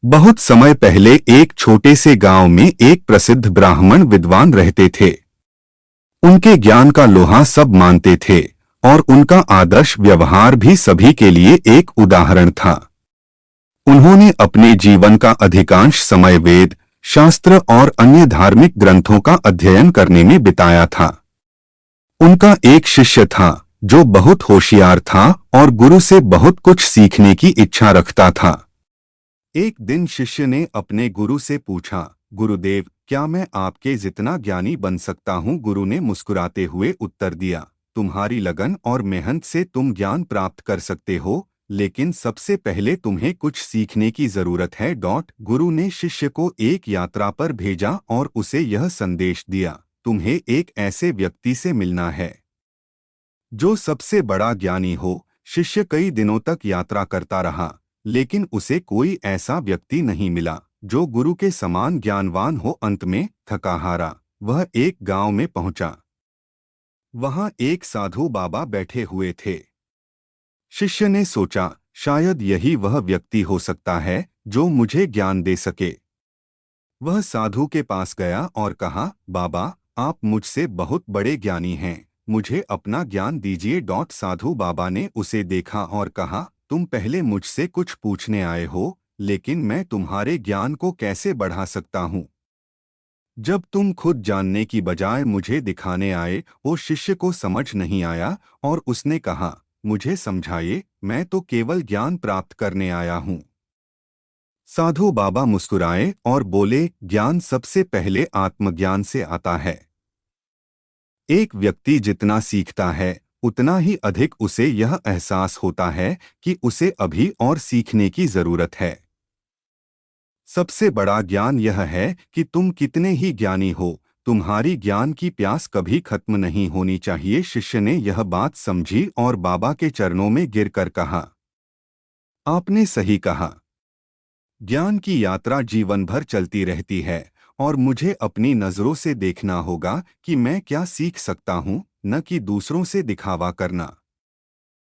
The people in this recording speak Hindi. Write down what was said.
बहुत समय पहले एक छोटे से गांव में एक प्रसिद्ध ब्राह्मण विद्वान रहते थे। उनके ज्ञान का लोहा सब मानते थे और उनका आदर्श व्यवहार भी सभी के लिए एक उदाहरण था। उन्होंने अपने जीवन का अधिकांश समय वेद, शास्त्र और अन्य धार्मिक ग्रंथों का अध्ययन करने में बिताया था। उनका एक शिष्य था जो बहुत होशियार था और गुरु से बहुत कुछ सीखने की इच्छा रखता था। एक दिन शिष्य ने अपने गुरु से पूछा, गुरुदेव, क्या मैं आपके जितना ज्ञानी बन सकता हूँ? गुरु ने मुस्कुराते हुए उत्तर दिया, तुम्हारी लगन और मेहनत से तुम ज्ञान प्राप्त कर सकते हो, लेकिन सबसे पहले तुम्हें कुछ सीखने की जरूरत है। गुरु ने शिष्य को एक यात्रा पर भेजा और उसे यह संदेश दिया, तुम्हें एक ऐसे व्यक्ति से मिलना है जो सबसे बड़ा ज्ञानी हो। शिष्य कई दिनों तक यात्रा करता रहा, लेकिन उसे कोई ऐसा व्यक्ति नहीं मिला जो गुरु के समान ज्ञानवान हो। अंत में थका हारा वह एक गांव में पहुंचा। वहां एक साधु बाबा बैठे हुए थे। शिष्य ने सोचा, शायद यही वह व्यक्ति हो सकता है जो मुझे ज्ञान दे सके। वह साधु के पास गया और कहा, बाबा, आप मुझसे बहुत बड़े ज्ञानी हैं, मुझे अपना ज्ञान दीजिए। साधु बाबा ने उसे देखा और कहा, तुम पहले मुझसे कुछ पूछने आए हो, लेकिन मैं तुम्हारे ज्ञान को कैसे बढ़ा सकता हूँ जब तुम खुद जानने की बजाय मुझे दिखाने आए? वो शिष्य को समझ नहीं आया और उसने कहा, मुझे समझाइए, मैं तो केवल ज्ञान प्राप्त करने आया हूँ। साधु बाबा मुस्कुराए और बोले, ज्ञान सबसे पहले आत्मज्ञान से आता है। एक व्यक्ति जितना सीखता है उतना ही अधिक उसे यह एहसास होता है कि उसे अभी और सीखने की जरूरत है। सबसे बड़ा ज्ञान यह है कि तुम कितने ही ज्ञानी हो, तुम्हारी ज्ञान की प्यास कभी खत्म नहीं होनी चाहिए। शिष्य ने यह बात समझी और बाबा के चरणों में गिरकर कहा, आपने सही कहा। ज्ञान की यात्रा जीवन भर चलती रहती है और मुझे अपनी नजरों से देखना होगा कि मैं क्या सीख सकता हूँ, न कि दूसरों से दिखावा करना।